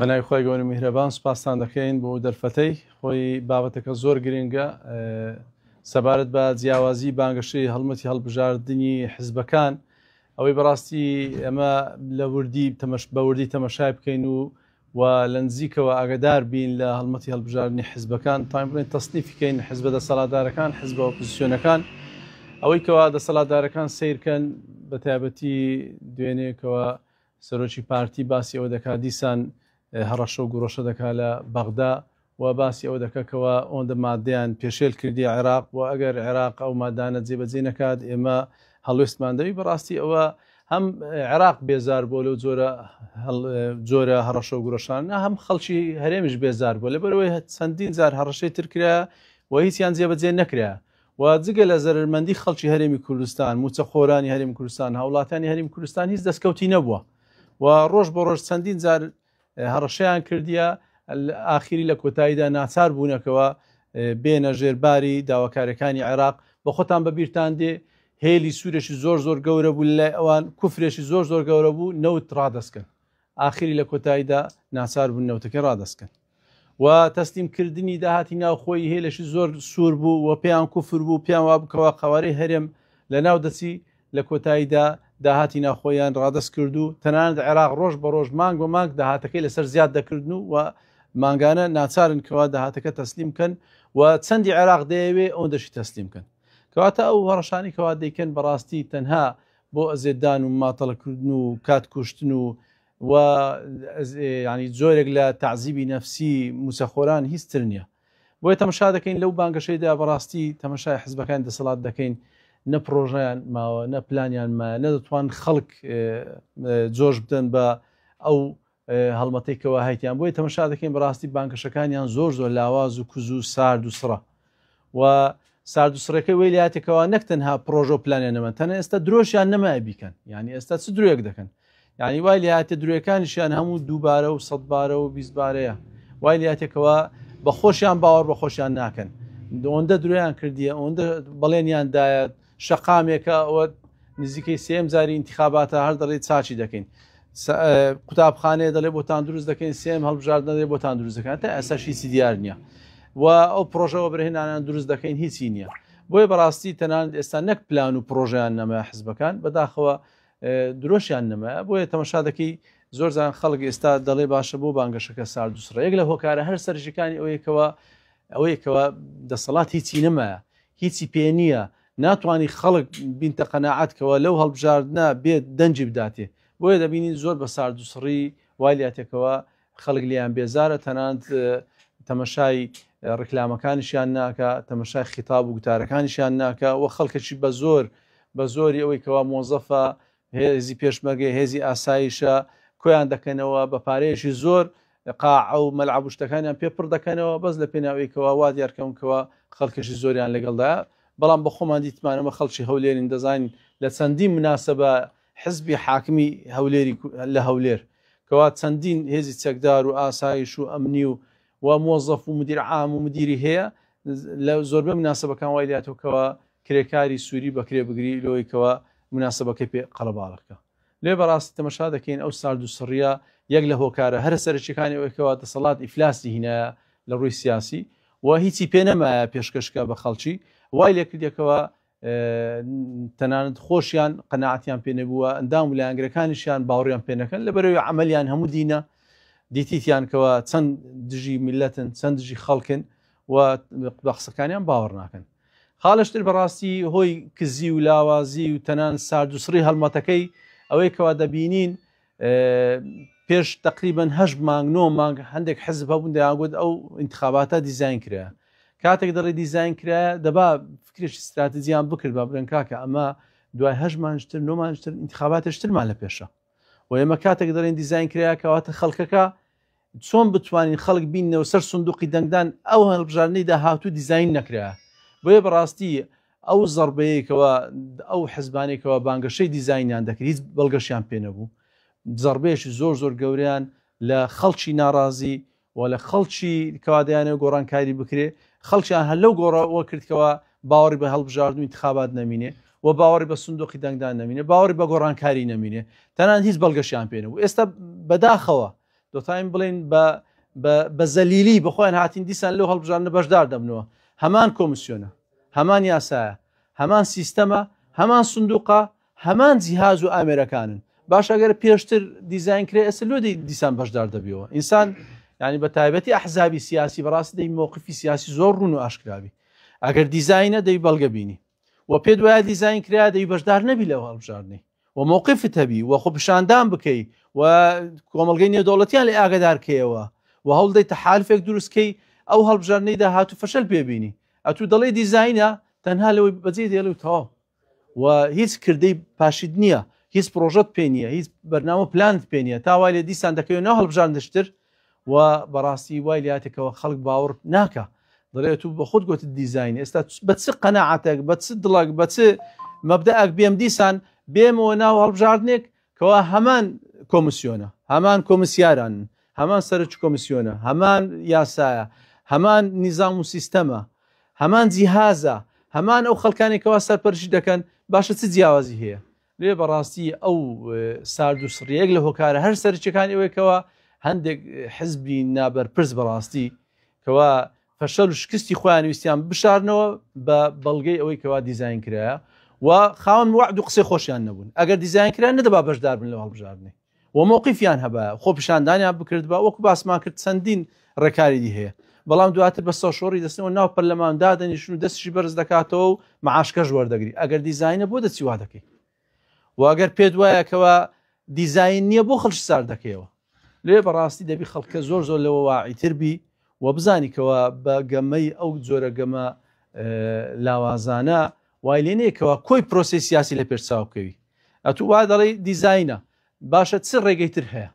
بەناوی خۆی گەورە میهرەبان سوپاسان دەکەین بۆ دەرفەتەی خۆی بابەتەکە زۆر گرنگە سەبارەت بە جیاوازی بانگەشەی هەڵمەتی هەڵبژاردننی حیزبەکان ئەوەی بەڕاستی ئەمە لە وردی بە وردی تەمەشای بکەین و لە نزیکەوە ئاگادار بین لە هەڵمەتی هەڵبژاردننی حیزبەکان تایم بڵێن تەصنیفیکەین حیزبە دەسەڵاتدارەکان حیزبە ئۆپۆزیسیۆنەکان ئەوەی کەوا دەسەڵاتدارەکان سیرکەن بە تایبەتی دوێنێکەوە سەرۆکی پارتی باسی ئەوە دەکات دیسان هەڕەشە و گوڕۆشە دەکات لە بەغدا و باسی ئەوە دەکەکەوە ئەوەندە مادەیان پێشێل کردی عێراق و ئەگەر عێراق ئەو مادانە جێبەجێ نەکات ئێمە هەڵوێستماندەوی بەڕاستی ئەوە هەم عێراق بێزار بۆ لەو جۆرە هەڕەشە و گوڕۆشان هەم خەڵکی هەرێمیش بێزار بوو لەبەرەوەی چەندین جار هەڕەشەی ترکرا و هیچیان جێبەجێ نەکرا و جگە لە زەرمەندی خەڵکی هەرێمی کوردستان موچەخۆرانی هەرێمی کوردستان هاوڵاتانی هەرێمی کوردستان هیچ دەستکەوتی نەبووە و ڕۆژ بە ڕۆژ چەندین جار هەڕەشەیان کردیە ئاخری لە کۆتاییدا ناچار بوونەکەوە بێنە ژێرباری داواکاریەکانی عێراق بە خۆتان بەبیرتان دێ هێلی سوورێکی زۆر گەورە بوو لە ئەوان کوفرێکی زۆر گەورە بوو نەوت ڕادەستکەن ئاخری لە کۆتاییدا ناچار بوون نەوتەکە ڕادەستکەن و تەسلیمکردنی داهاتی ناوخۆی هێلەشی زۆر سوور بوو و پێیان کوفر بوو پیان وا بکەوە قەوارەی هەرێم لە ناو دەچی لە کۆتاییدا داهاتی ناخۆیان ڕادست کرد و تەنانەت عێراق ڕۆژ بە ڕۆژ مانگ بە مانگ داهاتەکەی لەسەر زیاد دەکردن و مانگانە ناچارن کەوا داهاتەکە تەسلیم بکەن و چەندی عێراق دەیەوێ ئەو دەشی تەسلیم بکەن کەواتە ئەو هەڕەشانی کەوا دەیکەن بەڕاستی تەنها بۆ ئەزێدان و ماتەڵەکردن و کات کوشتن و ینی جۆرێک لە تعزیبی نەفسی موسەخۆران هیچ تر نییە بۆیە تەمەشا دەکەین لەو بانگەشەیدا بەڕاستی تەمەشای حیزبەکان دەسەڵات دەکەین نە پرۆژیان ماوە نە پلانیان مایە نەدەتوان خەڵک جۆش بدەن بە ئەو هەڵمەتێکەوە هەیتیان بۆیە تەمەشا دەکەین بەڕاستی بانگەشەکانیان زۆر لاواز و کوز و سارد و سڕە و سارد و سڕەکەی وەی لاتێکەوە نەک تەنها پرۆژە و پلانیان نەمە تەنە ئێستا درۆشیان نەمایە بیکەن یعنی ئێستا چ درۆیەک دەکەن یعنی وای لاتێ درۆیەکانیشیان هەموو 2 بارە و 100 بارە و 20 بارەیە وای لاتێکەوە بە خۆشیان باوەڕ بە خۆشیان ناکەن ئەوەندە درۆیان کردیە ئەوەندە بەڵێنیاندایە شەقامێکە ئەوە نزیکەی سێم جاری انتخاباتە هەر دەڵێ چاچی دەکەین قوتابخانەیە دەڵێ بۆتان دروست دەکەین سێم هەڵبژاردنە دەڵێ بۆتان دروست دەکەن تا ئێستاش هیچی دیار نییە و ئەو پرۆژەوە بەرهێنانیان دروست دەکەین هیچی نییە بۆیە بەڕاستی تەنانەت ئێستا نەک پلان و پرۆژیان نەمە حیزبەکان بەداخەوە درۆشیان نەمە بۆیە تەمەشا دەکەی زۆر زان خەڵک ئێستا دەڵێ باشە بۆ بانگەشەکە سارد و سڕە یەک لە هۆکارە هەر سەرژەکانی ئەوەیەکەوە دەسەڵات هیچی نەمایە هیچی پێ نییە ناتوانانی خەڵک بینتە قەناعەتکەوە لەو هەڵبژاردنە بێت دەنجی بداتێ بۆیە دەبینین زۆر بە سارد و سڕی والیاتێکەوە خەڵک لیان بێزارە تەنانەت تەمەشای ڕکلامەکانیشیان ناکە تەمەشای خیتاب و گوتارەکانیشیان ناکە و خەڵکەکی بە زۆری ئەوەی کەوا مۆزەفە هێزی پێشمەرگە هێزی ئاساییشە کۆیان دەکەنەوە بە پارەیەشی زۆر قاع ئەو مەلعەب و شتەکانیان پێپڕ دەکەنەوە بەس لە پێناوەیەکەوە وا دیارکەونکەوە خەڵکەشی زۆریان لەگەڵدا بەڵام بە خۆمان دیتمانەمە خەڵکی هەولێرین دەزانین لە چەندین مناسبە حزبی حاکمی هەولێری لە هەولێر کەوا چەندین هێزی چەکدار و ئاسایش و ئەمنی و مۆزەف و مدیر عام و مدیری هەیە لە زۆربەی مناسبەکان وای لاتەوەکەوە کرێکاری سووری بەکرێ بگری لەوەیکەوە مناسبەکەی پێ قەڵەباڵەکە لێ بەڕاستی تەمەشا دەکەین ئەو سارد و سڕیە یەک لە هۆکارە هەر سەرچەکانی ئەوەیەکەوە دەسەڵات ئیفلاسی هینایە لە ڕووی سیاسی و هیچی پێ نەمایە پێشکەشکە بە خەڵکی وای لێکردێکەوە تەنانەت خۆشیان قەناعەتیان پێ نەبووە ئەندام ویلایەنگرەکانیشیان باوەڕیان پێ نەکەن لەبەرەوەی عەمەلیان هەموو دینە دیتیتیانکەوە چەند دژی میلەتن چەند دژی خەڵکن و بە قسەکانیان باوەڕ ناکەن خاڵشتر بەڕاستی هۆی کزی و لاوازی و تەنان سارد و سڕی هەڵمەتەکەی ئەوەیەکەوە دەبینین پێش تقریبا 8 مانگ 9 مانگ هەندێک حزب هەبوون دەیانگوت ئەو انتخاباتە دیزاین کرا کاتێک دەڕێ دیزاین کرایە دەبا فکرێکی استراتیجیان بکرد بە بڵێن کاکە ئەمە دوای 8 مانجتر 9 مانجتر انتخاباتشترمان لە پێشە و ئێمە کاتێک دەڕێن دیزاین کرایە کەواتە خەڵکەکە چۆن بتوانین خەڵک بینەوە سەر سندوقی دەنگدان ئەو هەڵبژاردنەی داهاتوو دیزاین نەکرایە بۆیە بەڕاستی ئەو زەربەیەکەوە ئەو حیزبانێکەوە بانگەشەی دیزاینیان دەکرد هیچ بەڵگەشیان پێ نەبوو زەربەیەکی زۆر گەوریان لە خەڵکی ناڕازی و لە خەڵکی کەوادیانە گۆڕانکاری بکرێ خەڵکیان هەر لەو گۆڕەوە کردکەوە باوەڕی بە هەڵبژاردن و انتخابات نەمینێ و باوەڕی بە سندوقی دەنگدان نەمینێ باوەڕی بە گۆڕانکاری نەمینێ تەنان هیچ بەڵگەشیان پێ نەبوو ئێستا بەداخەوە دۆتایم بڵین بە زەلیلی بەخۆیان هاتین دیسان لەو هەڵبژاردنە بەشدار دەبنەوە. هەمان کۆمیسیۆنە، هەمان یاسایە، هەمان سیستەمە، هەمان سندوقە، هەمان جیهاز و ئامێرەکانن. باش ئەگەر پێشتر دیزاین کرێ ئەسە لۆ دیسان بەشدار دەبیەوە. ئینسان ینی بە تایبەتی ئەحزابی سیاسی بەڕاستی دەی مووقفی سیاسی زۆر ڕوون و ئاشکراوی. ئەگەر دیزاینە دەی بەڵگە بینی و پێ دوایە دیزاین کرا دەی بەشدار نەبی لەو هەڵبژاردنەی و مووقفت هەبی و خۆ پیشاندان بکەی و کۆمەڵگەی نێودەوڵەتیان لە ئاگادارکەیەوە و هەوڵدەی تەحالفێک دروستکەی ئەو هەڵبژاردنەیدا هاتو فەشەل پێبینی ئەتوو دەڵێ دیزاینە تەنها لەوەی بەجێ دێڵی تەواو و هیچ کردەی پاشید نییە، هیچ پرۆژەت پێ نییە، هیچ بەرنامە پلانت پێ نییە، تا وای لێ دیسان دەکەوێت ناو هەڵبژاردنشتر و بەڕاستی وای لاتێکەوە خەڵک باوەڕ ناکە دەڵێت و بە خودت گوت دیزاین ئێستا بە چ قەناعەتێک بە چ دڵک بە چ مەبدەئەک بێم دیسان بێمەوە ناو هەڵبژاردنێک کەوا هەمان کۆمیسیۆنە، هەمان کۆمیسیاران، هەمان سەرچ کۆمیسیۆنە، هەمان یاسایە، هەمان نیزام و سیستەمە، هەمان جیهازە، هەمان ئەو خەڵکانێکەوە سەرپەرشی دەکەن باشە چ جیاوازی هەیە. لێ بەڕاستی ئەو سارد و سڕیەک لە هۆکارە هەر سەرچەکانی ئەوەیەکەوە هەندێک حزبی نابەرپرس بەڕاستی کەوا فەشەل و شکستی خۆیان ویستیان بشارنەوە بە بەڵگەی ئەوەی کەوا دیزاین کرایە و خاوەن وعد و قسەی خۆشیان نەبوون. ئەگەر دیزاین کرایە نەدەبا بەشدار بن لە هەڵبژاردنەی و مووقیفیان هەبە خۆ پیشاندانیان بکرد بە وەکو باسمان کرد چەندین ڕێکاریدی هەیە، بەڵام دواتر بە سەشۆڕی دەستنەوە ناو پەرلەمان دادەنیشن و دەستشی بەرز دەکاتەوە و مەعاشکەش وەردەگری. ئەگەر دیزاینە بۆ دەچی وا دەکەی و ئەگەر پێت وایەکەوە دیزاین نییە بۆ خەڵکی سار دەکەیەوە. لێ بەڕاستی دەبی خەڵکە زۆر زۆر لەوە واعیتر بی و بزانیکەوە بە گەمەی ئەو جۆرە گەمە لاوازانە وای لێ نەیەکەوە کۆی پرۆسی سیاسی لە پێشچاو بکەوی. ئەتوو وا دەڵێ دیزاینە باشە چ ڕێگەی تر هەیە؟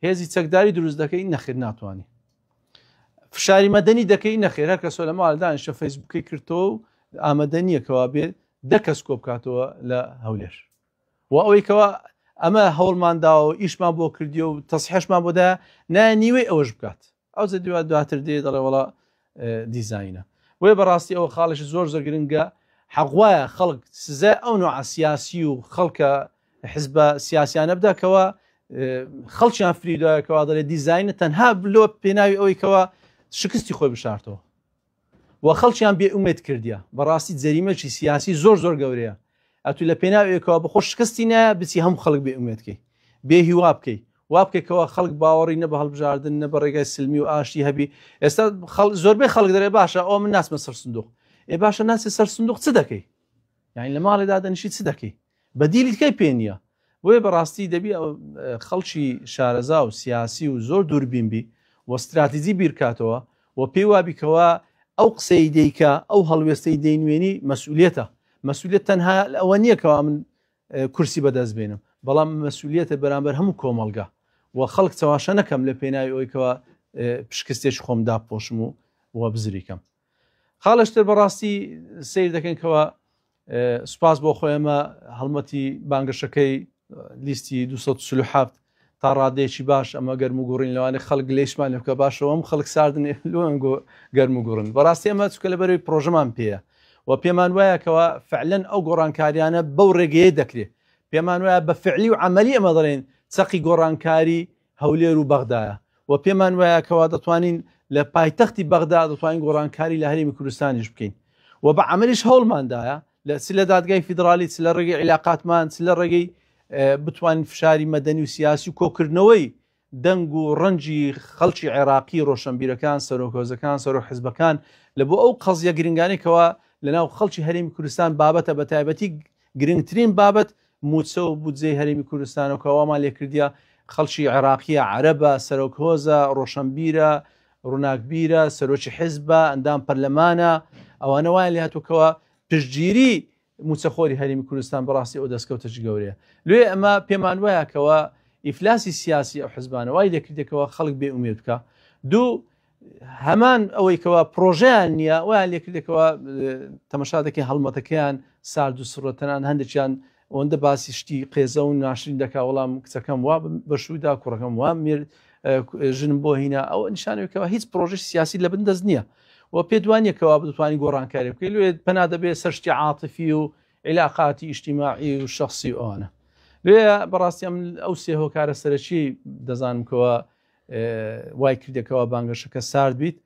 هێزی چەکداری دروست دەکەی نەخێر ناتوانانی، فشاری مەدەنی دەکەی نەخێر، هەر کەسۆ لە ماڵدانیشە فەیسبووکی کردەوە و ئامادەنیەکەوە بێت دە کەس کۆ بکاتەوە لە هەولێر و ئەوەیکەوە ئەمە هەوڵمانداوە و ئیشمان بۆ کردی و تەسحێشمان بۆدا نانیوەی ئەوەش بکات ئەو دوات دواتر دێ دەڵێ وڵا دیزاینە. وێ بەڕاستی ئەوە خاڵش زۆر زۆر گرنگە حەقوایە خەڵک سزای ئەو نوع سیاسی و خەڵکە حزبە سیاسیانە بداکەوە خەڵکیان فریدایەکەوە دەڵێ دیزاینە تەنها بلۆ پێناوی ئەوەیکەوە شکستی خۆی بشارتەوە و خەڵکیان بێ ئومێد کردیە. بەڕاستی جەریمەکی سیاسی زۆر زۆر گەورەیە. ئەتو لە پێناوێکەوە بەخۆ شکستی نایە بچی هەموو خەڵک بێ ئومێدکەی بێ هیوا بکەی وا بکەیتەوە خەڵک باوەڕی نە بە هەڵبژاردن نە بە ڕێگای سلمی و ئاشتی هەبی. ئێستا زۆربەی خەڵک دەرێ باشە ئەو من ناسمە سەر سندوق باشە ناسی سەر سندوق چ دەکەی؟ یعنی لە ماڵێدا دەنیشی چ دەکەی؟ بەدیلی تکەی پێ نییە. بۆیە بەڕاستی دەبی خەڵکی شارەزا و سیاسی و زۆر دووربینبی و استراتیجی بیرکاتەوە و پێی وابیکەوە ئەو قسەی دەیکە ئەو هەڵوێستەی دەینوێنی مەسئولیەتە. مەسئولیت تەنها ئەوە نییە کەوا من کورسی بەدەست بێنم، بەڵام مەسئولیەتە بەرامبەر هەموو کۆمەڵگا و خەڵک چاواشە نەکەم لە پێناوی ئەوەیکەوە پشکستێک خۆم داپۆشم و بزریکەم. خاڵشتر بەڕاستی سیر دەکەنکەوە سوپاس بۆ خۆیمە هەڵمەتی بانگەشەکەی لیستی 237 تا ڕادێکی باش ئەمە گەرم و گوڕین لەوانێ خەڵک لێشمان لێ بکە باشەوە ئەم خەڵک ساردن لۆنگۆ گەرم و گوڕن. بەڕاستی ئەمە چکە لە بەرەوەی پرۆژەمان پێەیە و پێمان وایەکەوە فعلەن ئەو گۆڕانکاریانە بەو ڕێگەیە دەکرێت. پێمان وایە بە فعلی و عملی ئەمە دەڵێن چەقی گۆڕانکاری هەولێر و بەغدایە و پێمان وایەکەوە دەتوانین لە پایتەختی بەغدا دەتوانین گۆڕانکاری لە هەرێمی کوردستانیش بکەین و بە عملیش هەوڵماندایە لە دادگای فیدرالی چ لە ڕێگەی عیلاقاتمان چ لە ڕێگەی بتوانین فشاری مەدەنی و سیاسی و کۆکردنەوەی دەنگ و ڕەنجی خەڵکی عێراقی ڕۆشنبیرەکان سەرۆکۆزەکان سەرۆک حیزبەکان لە بۆ ئەو قەزیە گرنگانێکەوە لەناو خەڵکی هەرێمی کوردستان بابەتە بە تایبەتی گرنگترین بابەت موچە و بودجەی هەرێمی کوردستانەوەکەوامان لێکردیە خەڵکی عێراقیە عەرەبە سەرۆکۆزە ڕۆشنبیرە ڕووناکبیرە سەرۆکی حیزبە ئەندام پەرلەمانە ئەوانە وایە لێ هاتووکەوە پشتگیری موچەخۆری هەرێمی کوردستان بەڕاستی ئەو دەستکەوتەی گەورەیە. لێ ئەمە پێمان وایەکەوە ئیفلاسی سیاسی ئەو حیزبانە وای لێکردێکەوە خەڵک بێ ئومێد بکە. دوو هەمان ئەوەیکەوە پرۆژیان نییە وایان لێکردێکەوە تەمەشا دەکەی هەڵمەتەکەیان سارد و سڕەتەنان هەندێکیان ئەوەندە باسی شتی قێزە و ناشرین دەکا وەڵام کچەکەم وا بەشودا کوڕەکەم وا مێر ژنم بۆ هینا ئەو نیشانەوەکەوە هیچ پرۆژەی سیاسی لە بندەست نییە و پێ دوانیەکەوە بتوانانی گۆڕانکاری بکەی لێ پەنا دەبێت سەرشتی عاتفی و علاقاتی ئیجتیماعی و شخصی ئەوانە. لێ بەڕاستی ئەو سێ هۆکارە سەرەکی دەزانمکەوە وای کردێکەوە بانگەشەکە سارد بیت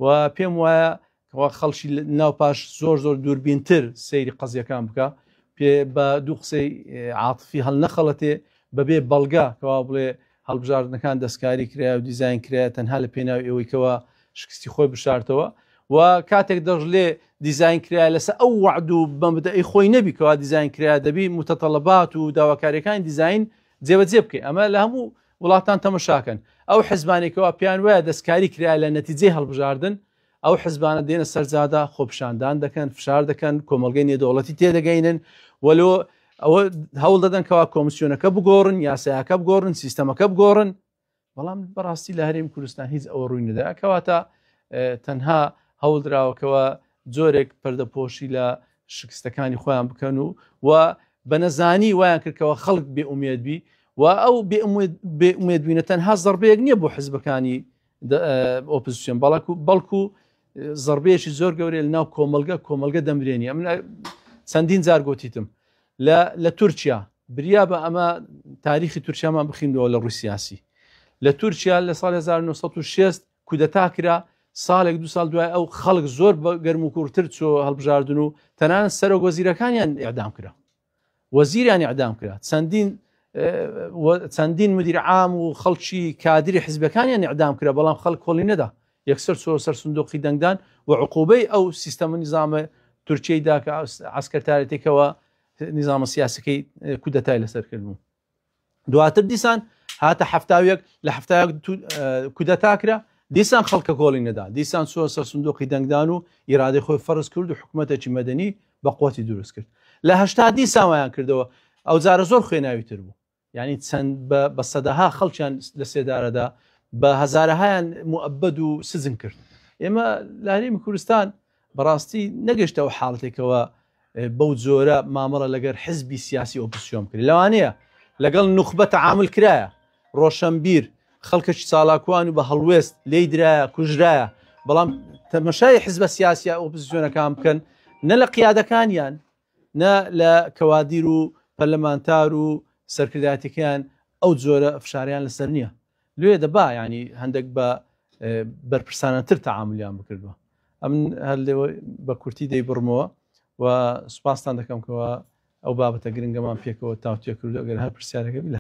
و پێم وایە خەڵکی ناو پاش زۆر دووربینتر سەیری قەزیەکان بکە بە دوو قسەی عاتفی هەڵ نەخەڵەتێ بەبێ بەڵگا کەوا بڵێ هەڵبژاردنەکان دەستکاری کرا و دیزاین کرا تەنها لە پێناوی ئەوەیکەوە شکستی خۆی بشارتەوە و کاتێک دەژلێ دیزاین کرا لەسەر ئەو وعد و بەمبدەی خۆی نەبیکەوە دیزاین کرا دەبی متەتەڵەبات و داواکاریەکانی دیزاین جێبەجێ بکەی ئەمە لە هەموو وڵاتان تەمەشاکەن ئەو حزبانێکەوە پیان وایە دەستکاری کرا لە نەتیجەی هەڵبژاردن ئەو حزبانە دێنە سەرجادا خۆپشاندان دەکەن فشار دەکەن کۆمەلگەی نێودەوڵەتی تێدەگەینن وەلو ئەوە هەوڵ دەدەن کەوا کۆمسیۆنەکە بگۆڕن یاسایەکە بگۆڕن سیستەمەکە بگۆڕن بەڵام بەڕاستی لە هەرێمی کوردستان هیچ ئەوە ڕووی نەدا کەواتە تەنها هەوڵدراوەکەوە جۆرێک پەردەپۆشی لە شکستەکانی خۆیان بکەن و بەنەزانی وایان کردکەوە خەڵک بێئومێدبی و ئەو بێئومێدبوونە تەنها زەربەیەک نییە بۆ حزبەکانی ئۆپۆزیسیۆن بەڵکو زەربەیەکی زۆر گەورەیە لە ناو کۆمەلگە دەمرێنی ئەم چەندین جار گوتیتم لە تورکیا بریا بە ئەمە تاریخی تورکیامان بخینەوە لە ڕووی سیاسی لە تورکیا لە ساڵی 1960 کودەتا کرا ساڵێک دو ساڵ دوای ئەو خەڵک زۆر گەرم و کوورتر چۆ هەڵبژاردن و تەنانەت سەرۆک وەزیرەکانیان ئیعدام کرا وەزیریان ئیعدام کرا چەندین مدیر عام و خەڵکی کادری حزبەکانیان ئیعدام کرا بەڵام خەڵک کۆڵی نەدا یەکسەر سەر سندوقی دەنگدان و عقوبەی ئەو سیستەمە نیزامە تورکیەیدا کە عسکەرتارێتێکەوە نیزامە سیاسەکەی کودەتای لەسەرکردن دواتر دیسان هاتە هەفتاویەک لە هەفتاویەک کودەتا کرا دیسان خەڵکە کۆڵی نەدا دیسان سەر سندوقی دەنگدان و ئیرادەی خۆی فەرز کرد و حکوومەتێکی مەدەنی بە قوتی دروست کرد لە هەشتا دیسان وایان کردەوە ئەو جارە زۆر خوێناوی تر بوو یعنی چەند بە سەدەها خەڵکیان لە سێدارەدا بە هەزارەهایان موعەبەد و سزن کرد ئێمە لە هەرێمی کوردستان بەڕاستی نەگەشتەوە حاڵەتێکەوە بەو جۆرە مامەڵە لەگەر حزبی سیاسی ئۆپۆزیسیۆن کرد لەوانەیە لەگەڵ نوخبە تەعامل کرایە ڕۆشنبیر خەڵکەی چالاکوان و بە هەڵوێست لێی درایە کوژرایە بەڵام تەمەشای حزبە سیاسیە ئۆپۆزیسیۆنەکان بکەن نە لە قیادەکانیان نە لە کەوادیر و پەرلەمانتار و سەرکردایەتەکەیان ئەو جۆرە فشاریان لەسەر نییە لێ دەبا ینی هەندێک بە بەرپرسانەتر تەعاملیان بکردووە ئەم هەر لێوە بە کورتی دەیبڕمەوە و سوپاسان دەکەم کەەوە ئەو بابەتە گرنگەمان پێکەوە تاوتێ کردو ئەگەر هەر پرسیارەکە